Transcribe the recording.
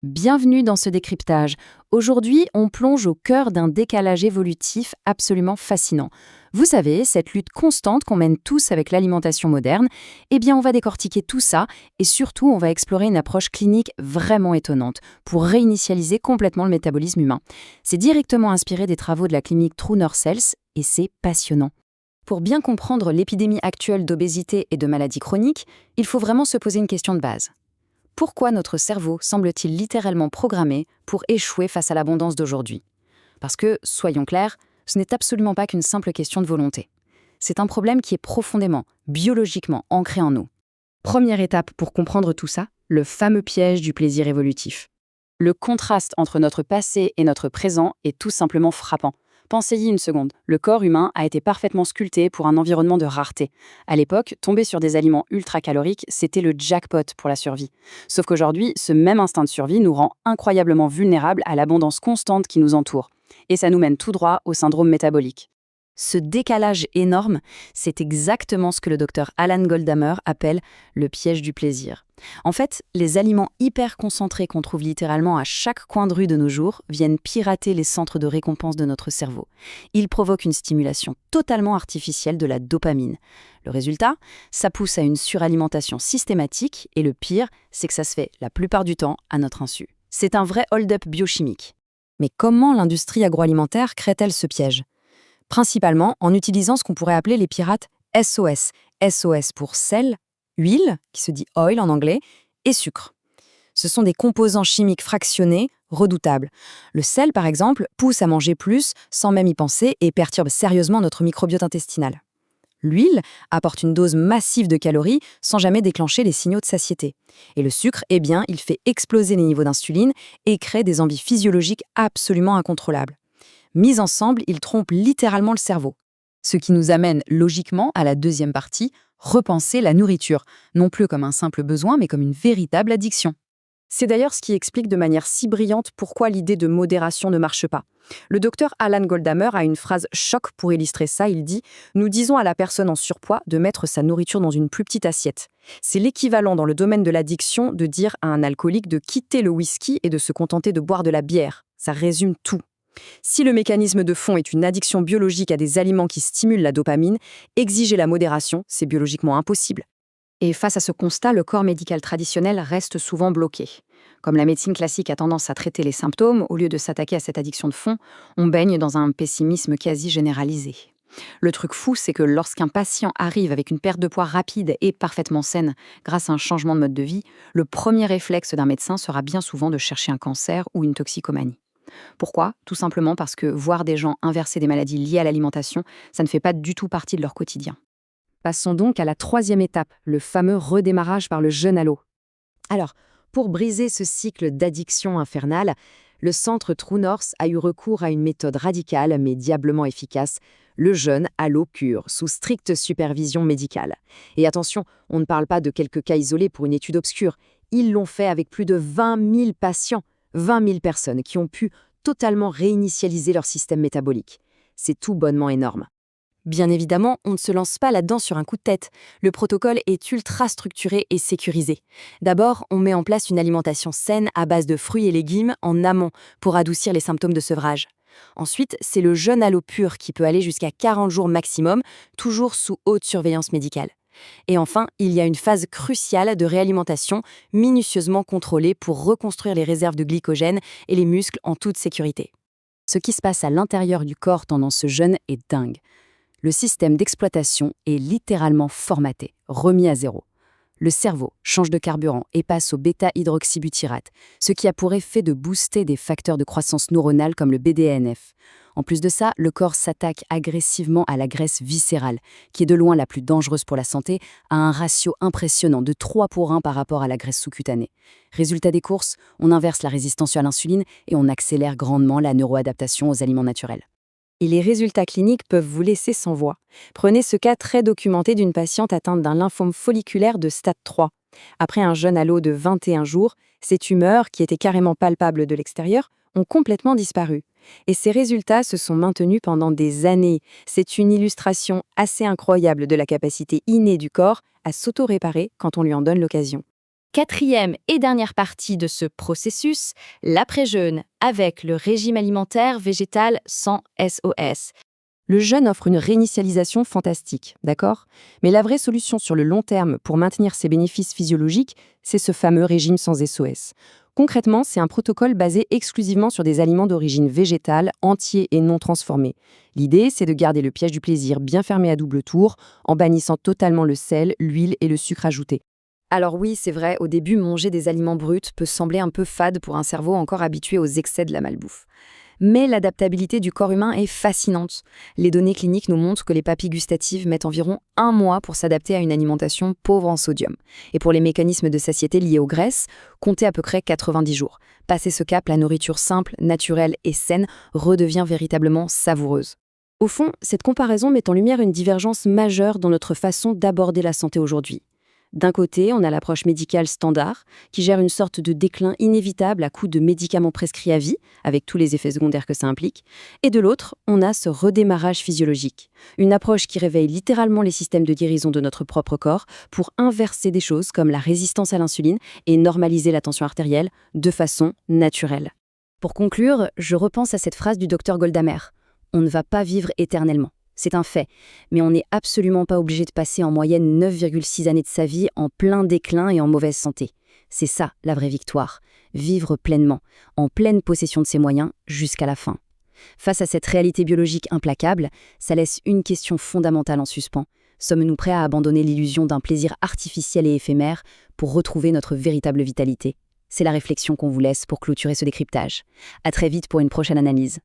Bienvenue dans ce décryptage. Aujourd'hui, on plonge au cœur d'un décalage évolutif absolument fascinant. Vous savez, cette lutte constante qu'on mène tous avec l'alimentation moderne, eh bien on va décortiquer tout ça et surtout on va explorer une approche clinique vraiment étonnante pour réinitialiser complètement le métabolisme humain. C'est directement inspiré des travaux de la clinique True North Health et c'est passionnant. Pour bien comprendre l'épidémie actuelle d'obésité et de maladies chroniques, il faut vraiment se poser une question de base. Pourquoi notre cerveau semble-t-il littéralement programmé pour échouer face à l'abondance d'aujourd'hui? Parce que, soyons clairs, ce n'est absolument pas qu'une simple question de volonté. C'est un problème qui est profondément, biologiquement ancré en nous. Première étape pour comprendre tout ça, le fameux piège du plaisir évolutif. Le contraste entre notre passé et notre présent est tout simplement frappant. Pensez-y une seconde, le corps humain a été parfaitement sculpté pour un environnement de rareté. À l'époque, tomber sur des aliments ultra-caloriques, c'était le jackpot pour la survie. Sauf qu'aujourd'hui, ce même instinct de survie nous rend incroyablement vulnérables à l'abondance constante qui nous entoure. Et ça nous mène tout droit au syndrome métabolique. Ce décalage énorme, c'est exactement ce que le docteur Alan Goldhammer appelle le piège du plaisir. En fait, les aliments hyper concentrés qu'on trouve littéralement à chaque coin de rue de nos jours viennent pirater les centres de récompense de notre cerveau. Ils provoquent une stimulation totalement artificielle de la dopamine. Le résultat, ça pousse à une suralimentation systématique et le pire, c'est que ça se fait la plupart du temps à notre insu. C'est un vrai hold-up biochimique. Mais comment l'industrie agroalimentaire crée-t-elle ce piège ? Principalement en utilisant ce qu'on pourrait appeler les pirates SOS. SOS pour sel, huile, qui se dit oil en anglais, et sucre. Ce sont des composants chimiques fractionnés, redoutables. Le sel, par exemple, pousse à manger plus sans même y penser et perturbe sérieusement notre microbiote intestinal. L'huile apporte une dose massive de calories sans jamais déclencher les signaux de satiété. Et le sucre, eh bien, il fait exploser les niveaux d'insuline et crée des envies physiologiques absolument incontrôlables. Mis ensemble, ils trompent littéralement le cerveau. Ce qui nous amène logiquement à la deuxième partie, repenser la nourriture, non plus comme un simple besoin, mais comme une véritable addiction. C'est d'ailleurs ce qui explique de manière si brillante pourquoi l'idée de modération ne marche pas. Le docteur Alan Goldhammer a une phrase choc pour illustrer ça, il dit « Nous disons à la personne en surpoids de mettre sa nourriture dans une plus petite assiette. C'est l'équivalent dans le domaine de l'addiction de dire à un alcoolique de quitter le whisky et de se contenter de boire de la bière. Ça résume tout. » Si le mécanisme de fond est une addiction biologique à des aliments qui stimulent la dopamine, exiger la modération, c'est biologiquement impossible. Et face à ce constat, le corps médical traditionnel reste souvent bloqué. Comme la médecine classique a tendance à traiter les symptômes, au lieu de s'attaquer à cette addiction de fond, on baigne dans un pessimisme quasi généralisé. Le truc fou, c'est que lorsqu'un patient arrive avec une perte de poids rapide et parfaitement saine grâce à un changement de mode de vie, le premier réflexe d'un médecin sera bien souvent de chercher un cancer ou une toxicomanie. Pourquoi ? Tout simplement parce que voir des gens inverser des maladies liées à l'alimentation, ça ne fait pas du tout partie de leur quotidien. Passons donc à la troisième étape, le fameux redémarrage par le jeûne à l'eau. Alors, pour briser ce cycle d'addiction infernale, le centre True North a eu recours à une méthode radicale mais diablement efficace, le jeûne à l'eau pure, sous stricte supervision médicale. Et attention, on ne parle pas de quelques cas isolés pour une étude obscure. Ils l'ont fait avec plus de 20 000 patients. 20 000 personnes qui ont pu totalement réinitialiser leur système métabolique. C'est tout bonnement énorme. Bien évidemment, on ne se lance pas là-dedans sur un coup de tête. Le protocole est ultra structuré et sécurisé. D'abord, on met en place une alimentation saine à base de fruits et légumes en amont pour adoucir les symptômes de sevrage. Ensuite, c'est le jeûne à l'eau pure qui peut aller jusqu'à 40 jours maximum, toujours sous haute surveillance médicale. Et enfin, il y a une phase cruciale de réalimentation minutieusement contrôlée pour reconstruire les réserves de glycogène et les muscles en toute sécurité. Ce qui se passe à l'intérieur du corps pendant ce jeûne est dingue. Le système d'exploitation est littéralement formaté, remis à zéro. Le cerveau change de carburant et passe au bêta-hydroxybutyrate, ce qui a pour effet de booster des facteurs de croissance neuronale comme le BDNF. En plus de ça, le corps s'attaque agressivement à la graisse viscérale, qui est de loin la plus dangereuse pour la santé, à un ratio impressionnant de 3:1 par rapport à la graisse sous-cutanée. Résultat des courses, on inverse la résistance à l'insuline et on accélère grandement la neuroadaptation aux aliments naturels. Et les résultats cliniques peuvent vous laisser sans voix. Prenez ce cas très documenté d'une patiente atteinte d'un lymphome folliculaire de stade 3. Après un jeûne à l'eau de 21 jours, ces tumeurs, qui étaient carrément palpables de l'extérieur, ont complètement disparu. Et ces résultats se sont maintenus pendant des années. C'est une illustration assez incroyable de la capacité innée du corps à s'auto-réparer quand on lui en donne l'occasion. Quatrième et dernière partie de ce processus, l'après-jeûne avec le régime alimentaire végétal sans SOS. Le jeûne offre une réinitialisation fantastique, d'accord? Mais la vraie solution sur le long terme pour maintenir ses bénéfices physiologiques, c'est ce fameux régime sans SOS. Concrètement, c'est un protocole basé exclusivement sur des aliments d'origine végétale, entiers et non transformés. L'idée, c'est de garder le piège du plaisir bien fermé à double tour, en bannissant totalement le sel, l'huile et le sucre ajouté. Alors oui, c'est vrai, au début, manger des aliments bruts peut sembler un peu fade pour un cerveau encore habitué aux excès de la malbouffe. Mais l'adaptabilité du corps humain est fascinante. Les données cliniques nous montrent que les papilles gustatives mettent environ 1 mois pour s'adapter à une alimentation pauvre en sodium. Et pour les mécanismes de satiété liés aux graisses, comptez à peu près 90 jours. Passé ce cap, la nourriture simple, naturelle et saine redevient véritablement savoureuse. Au fond, cette comparaison met en lumière une divergence majeure dans notre façon d'aborder la santé aujourd'hui. D'un côté, on a l'approche médicale standard, qui gère une sorte de déclin inévitable à coup de médicaments prescrits à vie, avec tous les effets secondaires que ça implique. Et de l'autre, on a ce redémarrage physiologique, une approche qui réveille littéralement les systèmes de guérison de notre propre corps pour inverser des choses comme la résistance à l'insuline et normaliser la tension artérielle de façon naturelle. Pour conclure, je repense à cette phrase du docteur Goldamer. On ne va pas vivre éternellement. C'est un fait, mais on n'est absolument pas obligé de passer en moyenne 9,6 années de sa vie en plein déclin et en mauvaise santé. C'est ça, la vraie victoire. Vivre pleinement, en pleine possession de ses moyens, jusqu'à la fin. Face à cette réalité biologique implacable, ça laisse une question fondamentale en suspens. Sommes-nous prêts à abandonner l'illusion d'un plaisir artificiel et éphémère pour retrouver notre véritable vitalité ? C'est la réflexion qu'on vous laisse pour clôturer ce décryptage. À très vite pour une prochaine analyse.